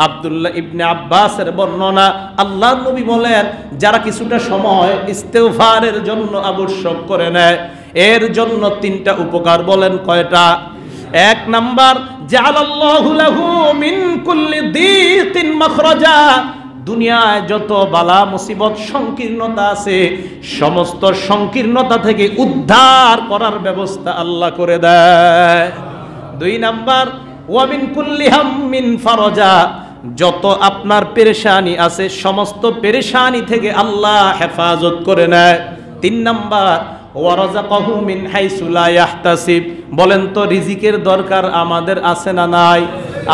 আব্দুল্লাহ ইবনে আব্বাসের বর্ণনা, আল্লাহর নবী বলেন যারা কিছুটা সময় ইস্তেগফারের জন্য আবশ্যক করে নেয় এর জন্য তিনটা উপকার। বলেন কয়টা? এক নাম্বার, জাআলাল্লাহু লাহু মিন কুল্লি দীকিন মাখরাজা, দুনিয়ায় যত বালা মুসিবত সংকীর্ণতা আছে সমস্ত সংকীর্ণতা থেকে উদ্ধার করার ব্যবস্থা আল্লাহ করে দেয়। দুই নাম্বার, ওয়া মিন কুল্লি হাম্মিন ফারাজা, যত আপনার পেরেশানি আছে সমস্ত পেরেশানি থেকে আল্লাহ হেফাজত করে নেয়। তিন নাম্বার, ওয়া রাযাকাহু মিন হাইসু লা ইয়াহতাসিব, বলেন তো রিজিকের দরকার আমাদের আছে না নাই?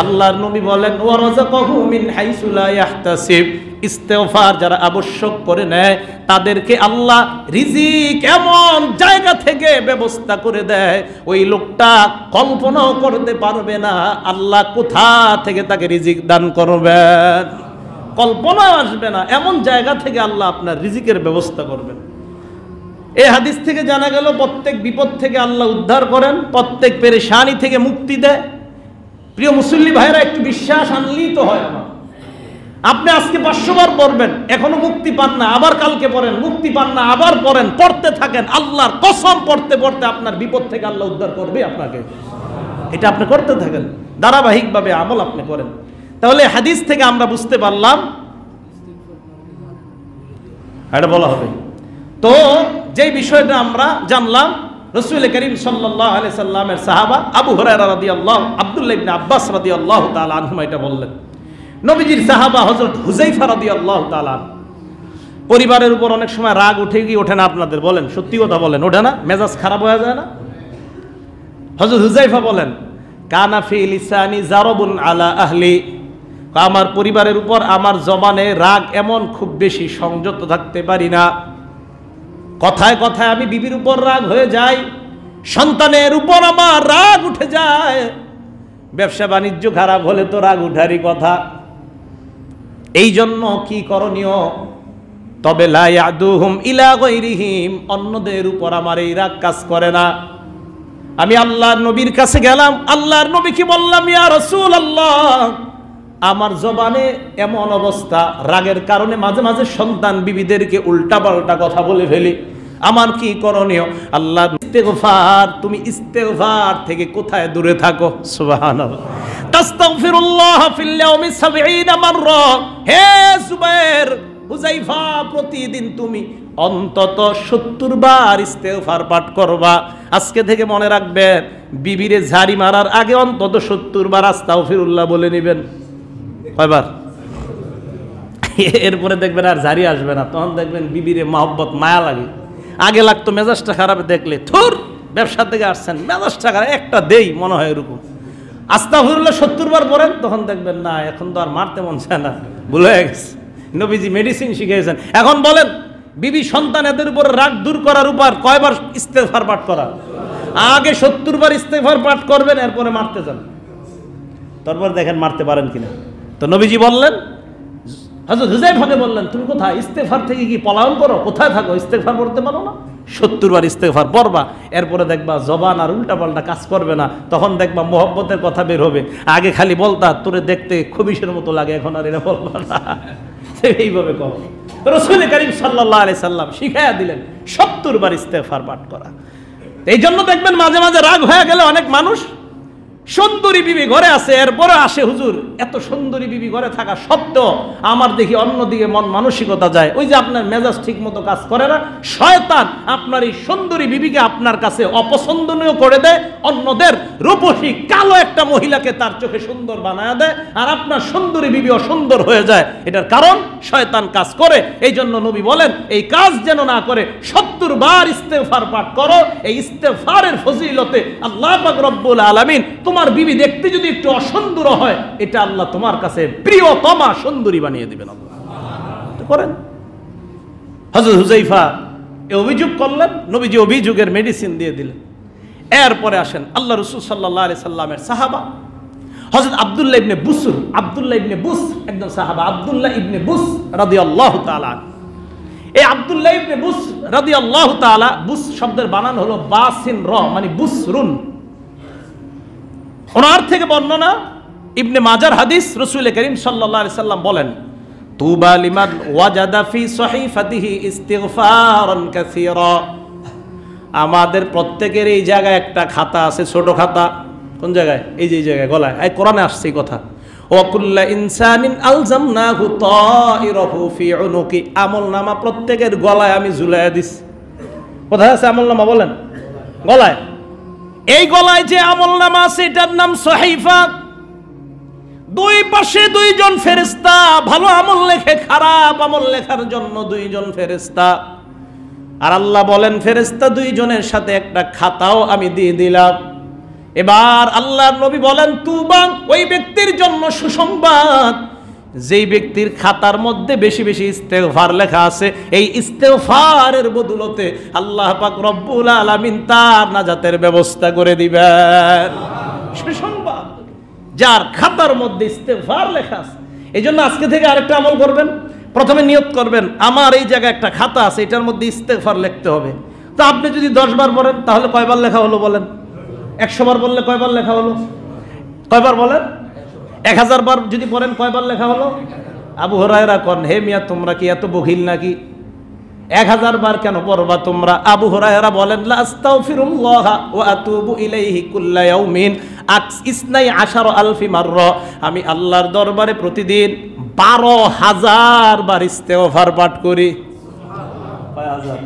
আল্লাহর নবী বলেন ওয়া রাযাকাহু মিন হাইসু লা ইয়াহতাসিব, ইস্তেগফার যারা আবশ্যক করে নেয় তাদেরকে আল্লাহ রিজিক এমন জায়গা থেকে ব্যবস্থা করে দেয় ওই লোকটা কল্পনাও করতে পারবে না আল্লাহ কোথা থেকে তাকে রিজিক দান করবেন, কল্পনা আসবে না এমন জায়গা থেকে আল্লাহ আপনার রিজিকের ব্যবস্থা করবেন। এই হাদিস থেকে জানা গেল প্রত্যেক বিপদ থেকে আল্লাহ উদ্ধার করেন, প্রত্যেক পেরেশানি থেকে মুক্তি দেয়। প্রিয় মুসল্লি ভাইরা, একটু বিশ্বাস আনলেই তো হয় না। আপনি আজকে 500 বার পড়বেন এখনো মুক্তি পান না, আবার কালকে পড়েন মুক্তি পান না, আবার পড়েন, পড়তে থাকেন, আল্লাহর কসম পড়তে পড়তে আপনার বিপদ থেকে আল্লাহ উদ্ধার করবে আপনাকে। এটা আপনি করতে থাকেন, ধারাবাহিকভাবে আমল আপনি করেন। তাহলে হাদিস থেকে আমরা বুঝতে পারলাম, এটা বলা হবে তো যেই বিষয়টা আমরা জানলাম, রাসূল করিম সাল্লাল্লাহু আলাইহি সাল্লামের সাহাবা আবু হুরায়রা রাদিয়াল্লাহু, আব্দুল্লাহ ইবনে আব্বাস রাদিয়াল্লাহু তাআলা আনহুমা এটা বললেন। নবীজির সাহাবা হযরত হুযায়ফা রাদিয়াল্লাহু তাআলা, পরিবারের উপর অনেক সময় রাগ উঠে কি ওঠে না আপনাদের? বলেন, সত্যি কথা বলেন, ওঠে না? মেজাজ খারাপ হয়ে যায় না? হযরত হুযায়ফা বলেন, কানা ফি লিসানি জারবুন আলা আহলি, আমার পরিবারের উপর আমার জবানে রাগ এমন খুব বেশি সংযত থাকতে পারি না, কথায় কথায় আমি বিবির উপর রাগ হয়ে যাই, সন্তানের উপর আমার রাগ উঠে যায়, ব্যবসা বাণিজ্য খারাপ হলে তো রাগ উঠারই কথা। এই জন্য কি করণীয়? তবে লা ইয়াদুহুম ইলা গায়রিহিম, অন্যদের উপর আমার এই রাগ কাজ করে না। আমি আল্লাহর নবীর কাছে গেলাম, আল্লাহর নবীকে বললাম, ইয়া রাসূলুল্লাহ, আমার জবানে এমন অবস্থা, রাগের কারণে মাঝে মাঝে সন্তান বিবিদেরকে উল্টাপাল্টা কথা বলে ফেলি, আমার কি করণীয়? আল্লাহ, ইস্তেগফার, তুমি ইস্তেগফার থেকে কোথায় দূরে থাকো? সুবহানাল্লাহ। তাস্তাগফিরুল্লাহ ফিল ইয়াউমি 70 মাররা, হে জুবায়ের, হুযায়ফা, প্রতিদিন তুমি অন্তত 70 বার ইস্তেগফার পাঠ করবা। আজকে থেকে মনে রাখবেন, বিবিরে ঝাড়ি মারার আগে অন্তত 70 বার আস্তাগফিরুল্লাহ বলে নেবেন। কয়বার? এরপরে দেখবেন আর ঝাড়ি আসবে না, তখন দেখবেন বিবিরে মহব্বত মায়া লাগে। আগে লাগতো মেজাজটা খারাপ দেখলে, থুর ব্যবসা থেকে আসছেন মেজাজটা খারাপ, একটা দেই মনে হয় এরকম। আস্তাগফিরুল্লাহ 70 বার পড়েন, তখন দেখবেন না এখন তো আর মারতে মন চায় না, ভুল হয়ে গেছে, নবীজি মেডিসিন শিখিয়েছেন। এখন বলেন, বিবি সন্তান এদের উপর রাগ দূর করার উপর কয়বার ইস্তেগফার পাঠ করা? আগে 70 বার ইস্তেগফার পাঠ করবেন, এরপরে মারতে যান, তারপর দেখেন মারতে পারেন কিনা। তো নবীজি বললেন, হযরত হুযায়ফাকে বললেন, তুমি কোথায় ইস্তেগফার থেকে কি পলায়ন করো? কোথায় থাকো? ইস্তেগফার পড়তে পারো না? 70 বার ইস্তেগফার পড়বা, এরপরে দেখবা জবান আর উল্টাপাল্টা কাজ করবে না, তখন দেখবা মোহব্বতের কথা বের হবে। আগে খালি বলতা তোরে দেখতে খবিশের মতো লাগে, এখন আর এটা বলবা না, এইভাবে করো। রাসূল করিম সাল্লাল্লাহু আলাইহি সাল্লাম শিখাইয়া দিলেন 70 বার ইস্তেগফার পাঠ করা। এই জন্য দেখবেন মাঝে মাঝে রাগ হয়ে গেলে অনেক মানুষ, সুন্দরী বিবি ঘরে আছে, এরপরে আসে, হুজুর এত সুন্দরী বিবি ঘরে থাকা সত্ত্বেও আমার দেখি অন্যদিকে মন মানসিকতা যায়। ওই যে আপনার মেজাজ ঠিক মতো কাজ করে না, শয়তান আপনার এই সুন্দরী বিবিকে আপনার কাছে অপছন্দনীয় করে দেয়, অন্যদের রূপসী কালো একটা মহিলাকে তার চোখে সুন্দর বানায় দেয়, আর আপনার সুন্দরী বিবি অসুন্দর হয়ে যায়। এটার কারণ শয়তান কাজ করে। এই জন্য নবী বলেন, এই কাজ যেন না করে 70 বার ইস্তেগফার পাঠ করো। এই ইস্তেগফারের ফজিলতে আল্লাহ পাক রব্বুল আলামিন তোমার বিবি দেখতে যদি একটু অসুন্দর হয়, এটা আল্লাহ তোমার কাছে প্রিয়তমা সুন্দরী বানিয়ে দিবেন। আল্লাহ করেন। হযরত হুযায়ফা এই অভিযোগ করলেন, নবীজি অভিযোগের মেডিসিন দিয়ে দিলেন। এরপরে আসেন আল্লাহ রাসূল সাল্লাল্লাহু আলাইহি সাল্লামের সাহাবা হযরত আব্দুল্লাহ ইবনে বুসর, আব্দুল্লাহ ইবনে বুস একজন সাহাবা, আব্দুল্লাহ ইবনে বুস রাদিয়াল্লাহু তাআলা। এই আব্দুল্লাহ ইবনে বুস রাদিয়াল্লাহু তাআলা, বুস শব্দের বানান হলো বাসিন র, মানে বুসরুন। ওনার থেকে বর্ণনা, ইবনে মাজার হাদিস, রাসূল করিম সাল্লাল্লাহু আলাইহি সাল্লাম বলেন, তুবা লিমান ওয়াজাদা ফি সহিফাতিহি ইস্তিগফারান কাসীরা। আমাদের প্রত্যেকের এই জায়গায় একটা খাতা আছে, ছোট খাতা। কোন জায়গায়? এই যে জায়গায়, গলায়। এই কোরআনে আসছে এই কথা, ওয়া কুল্লু ইনসানিন আলজামনাহু তাইরাহু ফি উনুকি। আমলনামা প্রত্যেকের গলায় আমি ঝুলাইয়া দিছি। কোথায় আছে আমলনামা বলেন? গলায়। এই গলায় যে আমলনামা আছে এটার নাম সহিফা। দুই পাশে দুইজন ফেরেশতা, ভালো আমল লেখে, খারাপ আমল লেখার জন্য দুইজন ফেরেশতা। আর আল্লাহ বলেন ফেরেশতা দুইজনের সাথে একটা খাতাও আমি দিয়ে দিলাম। এবার আল্লাহর নবী বলেন, তুবা, ওই ব্যক্তির জন্য সুসংবাদ যেই ব্যক্তির খাতার মধ্যে বেশি বেশি ইস্তেগফার লেখা আছে। এই ইস্তেগফারের বদৌলতে আল্লাহ পাক রব্বুল আলামিন তার নাজাতের ব্যবস্থা করে দিবেন। সুসংবাদ যার খাতার মধ্যে ইস্তেগফার লেখা আছে। এই জন্য আজকে থেকে আরেকটা আমল করবেন। প্রথমে নিয়ত করবেন, আমার এই জায়গায় একটা খাতা আছে, এটার মধ্যে ইস্তেগফার লিখতে হবে। তো আপনি যদি 10 বার পড়েন তাহলে কয়বার লেখা হলো বলেন? 100 বার বললে কয়বার লেখা হলো? কয়বার বলেন? 1000 বার যদি পড়েন কয়বার লেখা হলো? আবু হুরায়রা কোন, হে মিয়া তোমরা কি এত বখিল নাকি? 1000 বার কেন পড়বা তোমরা? আবু হুরায়রা বলেন, লা আস্তাগফিরুল্লাহ ওয়া আতুবু ইলাইহি কুল্লা ইয়াউমিন 12,000 মাররা। আমি আল্লাহর দরবারে প্রতিদিন 12,000 বার ইস্তেগফার পাঠ করি। কয় হাজার?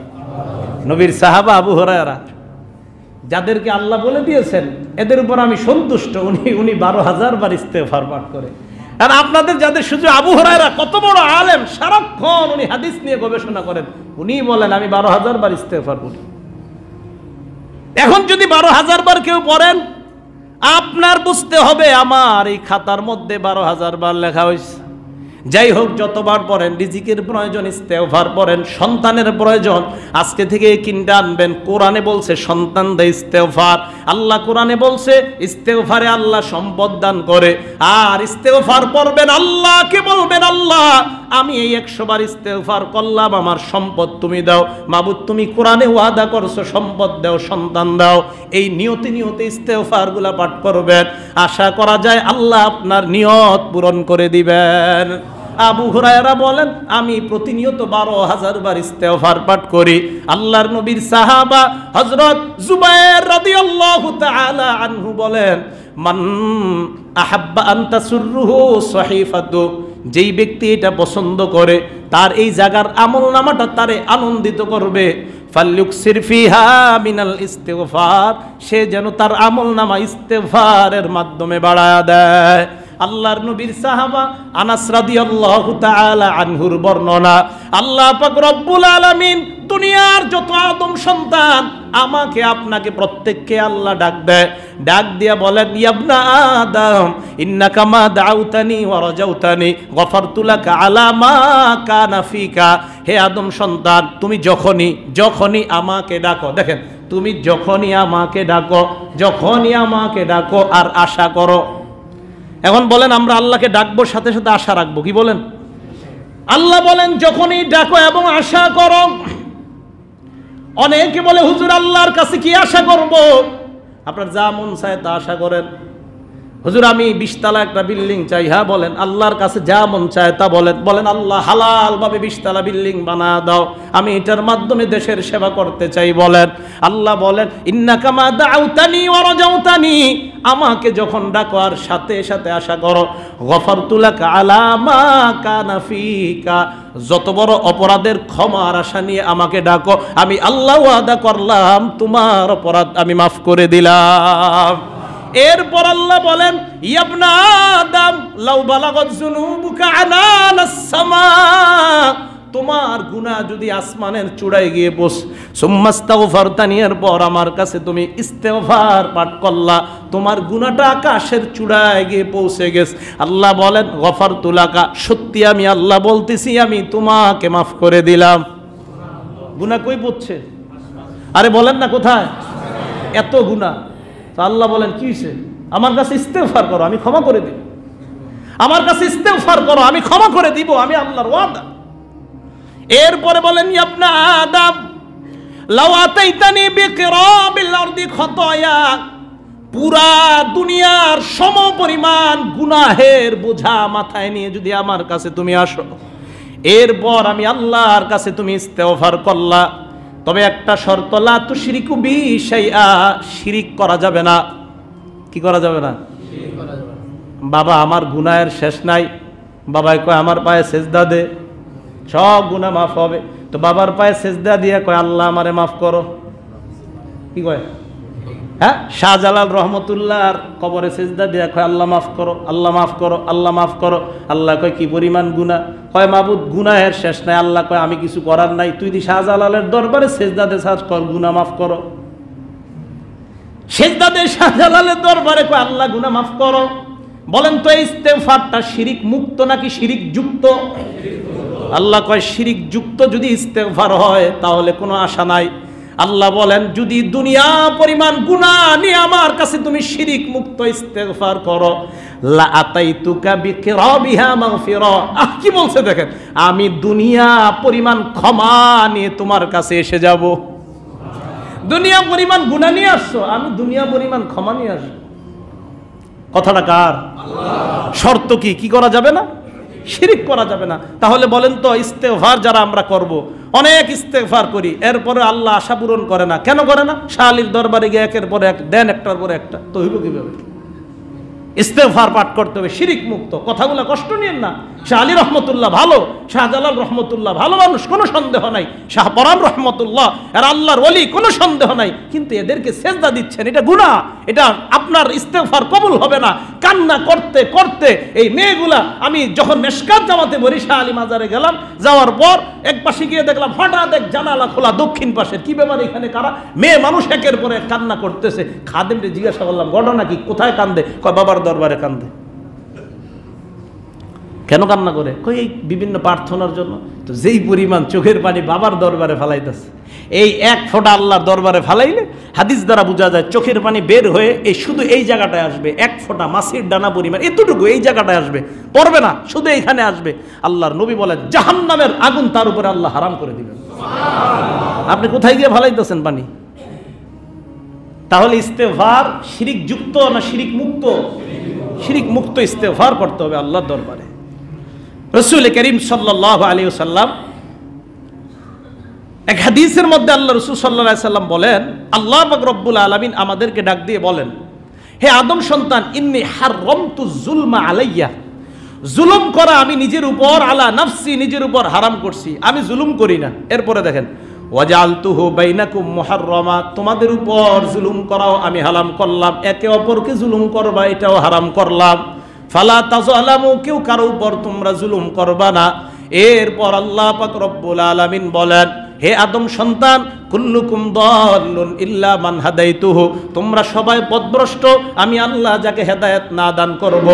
নবীর সাহাবা আবু হুরায়রা, যাদেরকে আল্লাহ বলে দিয়েছেন এদের উপর আমি সন্তুষ্ট, উনি 12,000 বার ইস্তেগফার পাঠ করে। আর আপনাদের যাদের শুধু আবু হুরায়রা কত বড় আলেম, সারাক্ষণ উনি হাদিস নিয়ে গবেষণা করেন, উনি বলেন আমি 12,000 বার ইস্তেগফার করি। এখন যদি 12,000 বার কেউ পড়েন, আপনার বুঝতে হবে আমার এই খাতার মধ্যে 12,000 বার লেখা হয়েছে। যাই হোক, যতবার পড়েন, রিজিকের প্রয়োজন ইস্তেগফার পড়েন, সন্তানের প্রয়োজন আজকে থেকে কিনতে আনবেন। কোরআনে বলছে সন্তান দেয় ইস্তেগফার। আল্লাহ কোরআনে বলছে ইস্তেগফারে আল্লাহ সম্পদ দান করে। আর ইস্তেগফার পড়বেন, আল্লাহকে বলবেন, আল্লাহ আমি এই 100 বার ইস্তেগফার করলাম, আমার সম্পদ তুমি দাও। মাবুদ তুমি কোরআনে ওয়াদা করছো সম্পদ দাও, সন্তান দাও। এই নিয়তে নিয়তে ইস্তেগফারগুলো পাঠ করবেন। আশা করা যায় আল্লাহ আপনার নিয়ত পূরণ করে দিবেন। আবু হুরায়রা বলেন আমি প্রতিনিয়ত 12,000 বার ইস্তেগফার পাঠ করি। আল্লাহর নবীর সাহাবা হযরত জুবায়ের রাদিয়াল্লাহু তাআলা আনহু বলেন, মান আহাব্বা আন তাসুররুহু সহিফাতু, যেই ব্যক্তি এটা পছন্দ করে তার এই জায়গার আমলনামাটা তারে আনন্দিত করবে, ফালইউকসির ফিহা মিনাল ইস্তিগফার, সে যেন তার আমলনামা ইস্তিগফারের মাধ্যমে বাড়ায়া দেয়। আল্লাহর নবীর সাহাবা আনাস রাদিয়াল্লাহু তাআলা আনহুর বর্ণনা, আল্লাহ পাক রব্বুল আলামিন দুনিয়ার যত আদম সন্তান আমাকে আপনাকে প্রত্যেককে আল্লাহ ডাক দেয়, ডাক দিয়া বলেন, ইবনা আদম ইন্নাকা মা দাউতানি ওয়া রাজাউতানি গফারতু লাকা আলা মা কানা ফিকা। হে আদম সন্তান, তুমি যখনই আমাকে ডাকো, দেখেন তুমি যখনই আমাকে ডাকো আর আশা করো। এখন বলেন আমরা আল্লাহকে ডাকবো, সাথে সাথে আশা রাখবো, কি বলেন? আল্লাহ বলেন যখনই ডাকো এবং আশা করো। অনেকে বলে হুজুর আল্লাহর কাছে কি আশা করব? আপনার যা মন চায় তা আশা করেন। হুজুর আমি 20 তলা একটা বিল্ডিং চাই। হ্যাঁ বলেন, আল্লাহর কাছে যা মন চায় তা বলেন আল্লাহ হালাল ভাবে 20 তলা বিল্ডিং বানা দাও, আমি এটার মাধ্যমে দেশের সেবা করতে চাই। বলেন, আল্লাহ বলেন ইন্নাকা মা দাউতানি ওয়া রাজাউতানি, আমাকে যখন ডাকো আর সাথে সাথে আশা করো, গফারতু লাকা আলা মা কানা ফিকা, যত বড় অপরাধের ক্ষমার আশা নিয়ে আমাকে ডাকো, আমি আল্লাহ ওয়াদা করলাম তোমার অপরাধ আমি মাফ করে দিলাম। এরপর আল্লাহ বলেন ইবনা আদম লাউ বালাগাত যুনুবুকা আনানাস সামা, তোমার গুনাহ যদি আসমানের চূড়ায় গিয়ে পৌঁছ, সুম্মাস্তাগফারতানি, এরপর আমার কাছে তুমি ইস্তেগফার পাঠ করলা, তোমার গুনাহটা আকাশের চূড়ায় গিয়ে পৌঁছে গেছে। আল্লাহ বলেন গফারতু লাকা, সত্যি আমি আল্লাহ বলতেছি আমি তোমাকে মাফ করে দিলাম। গুনাহ কই পড়ছে? আরে বলেন না কোথায়? এত গুনাহ। তো আল্লাহ বলেন কি হয়েছে? আমার কাছে ইস্তেগফার করো আমি ক্ষমা করে দিব। আমার কাছে ইস্তেগফার করো আমি ক্ষমা করে দিব, আমি আল্লাহর ওয়াদা। এরপরে বলেন ইবনা আদম লাউ আতাইতানি বিকিরাবিল আরদি খাতায়া পুরা দুনিয়ার সমপরিমাণ গুনাহের বোঝা মাথায় নিয়ে যদি আমার কাছে তুমি আসো, এরপর আমি আল্লাহর কাছে তুমি ইস্তেগফার করলা, তবে একটা শর্ত, লা তুশরিকু বি শাইআ, শিরিক করা যাবে না। কি করা যাবে না? বাবা আমার গুনাহের শেষ নাই, বাবাই কয় আমার পায়ে সেজদা দে, সব গুনাহ মাফ হবে। তো বাবার পায়ে সেজদা দিয়ে কয় আল্লাহ আমারে মাফ করো। কি কয়? হ্যাঁ, শাহজালাল রহমতুল্লাহর কবরে সেজদা দিয়া কয় আল্লাহ মাফ করো, আল্লাহ মাফ করো, আল্লাহ মাফ করো। আল্লাহ কয় কি পরিমাণ গুনাহ? কয় মাবুদ গুনাহের শেষ নাই। আল্লাহ কয় আমি কিছু করার নাই, তুই দি শাহজালালের দরবারে সেজদা দে, সাজ কর, গুনাহ মাফ করো। সেজদা দে শাহজালালের দরবারে, কয় আল্লাহ গুনাহ মাফ করো। বলেন তো এই ইস্তেগফারটা শিরিক মুক্ত নাকি শিরিক যুক্ত? আল্লাহ কয় শিরিক যুক্ত যদি ইস্তেগফার হয় তাহলে কোনো আশা নাই। আল্লাহ বলেন যদি দুনিয়া পরিমাণ গুনাহ নিয়ে আমার কাছে তুমি শিরিক মুক্ত ইস্তেগফার করো, লা আতাইতুকা বিকিরাবিহা মাগফিরা। কি বলছে দেখেন, আমি দুনিয়া পরিমাণ ক্ষমা নিয়ে তোমার কাছে এসে যাব। দুনিয়া পরিমাণ গুনাহ নিয়ে আসছো, আমি দুনিয়া পরিমাণ ক্ষমা নিয়ে আসবো। কথাটা কার? শর্ত কি? কি করা যাবে না? শিরিক করা যাবে না। তাহলে বলেন তো ইস্তেগফার যারা আমরা করব, অনেক ইস্তেগফার করি, এরপরে আল্লাহ আশা পূরণ করে না, কেন করে না? শাহ আলীর দরবারে গিয়ে একের পর এক দেন, একটার পর একটা, তো হইব কিভাবে? ইস্তেগফার পাঠ করতে হবে শিরিক মুক্ত। কথাগুলো কষ্ট নিয়েন না। শাহ আলী রহমতুল্লাহ ভালো, শাহজালাল রহমতুল্লাহ ভালো মানুষ, কোনো সন্দেহ নাই। শাহ পরান রহমতুল্লাহ আর আল্লাহর ওলি, কোনো সন্দেহ নাই। কিন্তু এদেরকে সেজদা দিচ্ছেন, এটা গুনাহ, এটা আপনার ইস্তেগফার কবুল হবে না। কান্না করতে করতে এই মেয়েগুলা, আমি যখন মেশকাত জামাতে বলি শাহ আলী মাজারে গেলাম, যাওয়ার পর এক পাশে গিয়ে দেখলাম হঠাৎ এক জানালা খোলা দক্ষিণ পাশের। কি ব্যাপার এখানে কারা? মেয়ে মানুষ একের পরে কান্না করতেছে। খাদেমকে জিজ্ঞাসা করলাম ঘটনা কি, কোথায় কান্দে? কয় বাবার দরবারে কান্দে। কেন কান্না করে? কই এই বিভিন্ন প্রার্থনার জন্য। তো যেই পরিমাণ চোখের পানি বাবার দরবারে ফালাইতেছে, এই এক ফোঁটা আল্লাহর দরবারে ফালাইলে হাদিস দ্বারা বোঝা যায় চোখের পানি বের হয়ে এই শুধু এই জায়গাটায় আসবে, এক ফোঁটা মাছের ডানা পরিমাণ, এতটুকু এই জায়গাটায় আসবে, পড়বে না, শুধু এইখানে আসবে। আল্লাহর নবী বলেন জাহান্নামের আগুন তার উপরে আল্লাহ হারাম করে দিবেন। আপনি কোথায় গিয়ে ফালাইতেছেন পানি? তাহলে ইস্তেগফার শিরিক যুক্ত না শিরিক মুক্ত? শিরিক মুক্ত ইস্তেগফার করতে হবে আল্লাহর দরবারে। রাসূল করিম সাল্লাল্লাহু আলাইহি ওয়াসাল্লাম এক হাদিসের মধ্যে আল্লাহ রাসূল সাল্লাল্লাহু আলাইহি ওয়াসাল্লাম বলেন, আল্লাহ পাক রব্বুল আলামিন আমাদেরকে ডাক দিয়ে বলেন, হে আদম সন্তান, ইন্নী হারামতু যুলমা আলাইয়া, জুলুম করা আমি নিজের উপর, আলা নাফসি নিজের উপর হারাম করছি, আমি জুলুম করি না। এরপরে দেখেন ওয়াজআলতুহু বাইনাকুম মুহাররামা, তোমাদের উপর জুলুম করাও আমি হারাম করলাম, একে অপরকে জুলুম করবা এটাও হারাম করলাম। ফালা তাযলামু, কেউ কারো উপর তোমরা জুলুম করবা না। এরপর আল্লাহ পাক রব্বুল আলামিন বলেন, হে আদম সন্তান, কুল্লুকুম দাল্লুন ইল্লা মান হাদাইতুহু, তোমরা সবাই পথভ্রষ্ট, আমি আল্লাহ যাকে হেদায়েত না দান করব।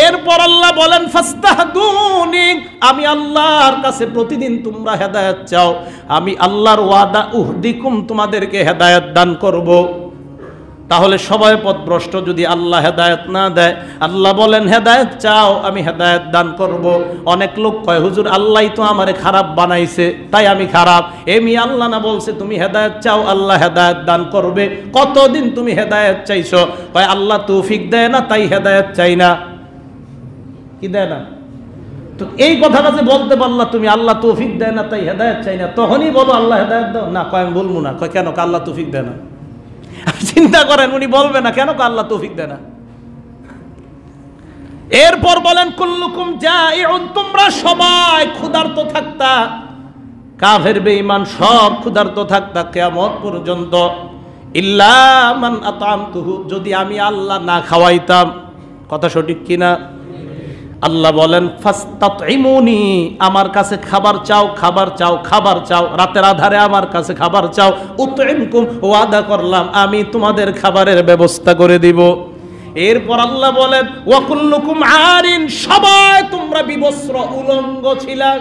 এরপর আল্লাহ বলেন ফাস্তাহদুনি, আমি আল্লাহর কাছে প্রতিদিন তোমরা হেদায়েত চাও, আমি আল্লাহর ওয়াদা উহদিকুম, তোমাদেরকে হেদায়েত দান করব। তাহলে সবাই পথভ্রষ্ট, যদি আল্লাহ হেদায়েত না দেয়, আল্লাহ বলেন হেদায়েত চাও, আমি হেদায়েত দান করব। অনেক লোক কয় হুজুর আল্লাহই তো আমারে খারাপ বানাইছে তাই আমি খারাপ। এমনি আল্লাহ না বলছে তুমি হেদায়েত চাও, আল্লাহ হেদায়েত দান করবে। কতদিন তুমি হেদায়েত চাইছো? কয় আল্লাহ তৌফিক দেয় না তাই হেদায়েত চাই না। কি দেয় না? তো এই কথাটা যে বলতে পারলা তুমি, আল্লাহ তৌফিক দেয় না তাই হেদায়েত চাই না, তখনই বলো আল্লাহ হেদায়েত দাও। না, কয় আমি বলবো না। কয় কেন? আল্লাহ তৌফিক দেয় না। চিন্তা করেন উনি বলবে না কেন? আল্লাহ তৌফিক দেয় না। এরপর বলেন কুল্লুকুম জাইউন, তোমরা সবাই ক্ষুধার্ত থাকতা, কাফের বেঈমান সব ক্ষুধার্ত থাকতা কিয়ামত পর্যন্ত, ইল্লা মান আতামতুহু, যদি আমি আল্লাহ না খাওয়াইতাম। কথা সঠিক কিনা? আল্লাহ বলেন ফাস্তাতইমুনি, আমার কাছে খাবার চাও, খাবার চাও, খাবার চাও, রাতের আধারে আমার কাছে খাবার চাও। উতইমকুম, ওয়াদা করলাম আমি তোমাদের খাবারের ব্যবস্থা করে দিব। এরপর আল্লাহ বলেন ওয়াকুল্লুকুম আরিন, সবাই তোমরা বিবস্ত্র উলঙ্গ ছিলা,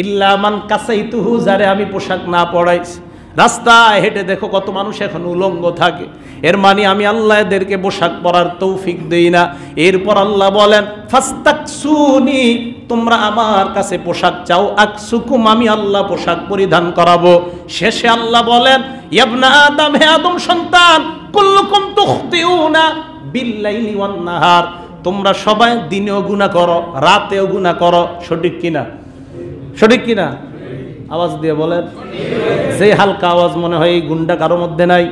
ইল্লা মান কাসাইতুহু, যারে আমি পোশাক না পরাইছি। রাস্তায় হেঁটে দেখো কত মানুষ এখন উলঙ্গ থাকে, এর মানে আমি আল্লাহ এদেরকে পোশাক পরার তৌফিক দেই না। এরপর আল্লাহ বলেন ফাস্তাকসুনি, তোমরা আমার কাছে পোশাক চাও, আকসুকুম, আমি আল্লাহ পোশাক পরিধান করাবো। শেষে আল্লাহ বলেন ইবনা আদম, হে আদম সন্তান, কুল্লুকুম তুখতিউনা বিল্লাইলি ওয়ান নাহার, তোমরা সবাই দিনেও গুনাহ করো, রাতেও গুনাহ করো। সঠিক কিনা? সঠিক কিনা? আওয়াজ দিয়ে বলেন। যে হালকা আওয়াজ মনে হয় এই গুণটা কারোর মধ্যে নাই।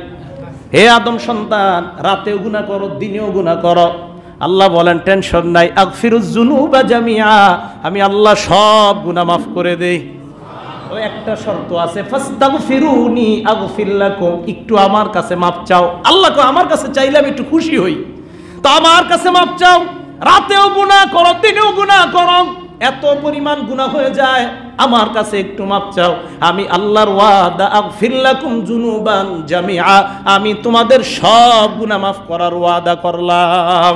হে আদম সন্তান, রাতেও গুনাহ করো, দিনেও গুনাহ করো। আল্লাহ বলেন টেনশন নাই, আগফিরুজ যুনুবা জামিআ, আমি আল্লাহ সব গুনাহ মাফ করে দেই। ও একটা শর্ত আছে, ফাস্তাগফিরুনি আগফির লাকুম, একটু আমার কাছে মাপ চাও। আল্লাহ কো আমার কাছে চাইলে আমি একটু খুশি হই, তো আমার কাছে মাপ চাও। রাতেও গুনাহ করো, দিনেও গুনাহ করো, এত পরিমাণ গুনাহ হয়ে যায়, আমার কাছে একটু মাপ চাও। আমি আল্লাহর ওয়াদা, আগফির লাকুম যুনুবান জামিআ, আমি তোমাদের সব গুনাহ মাফ করার ওয়াদা করলাম।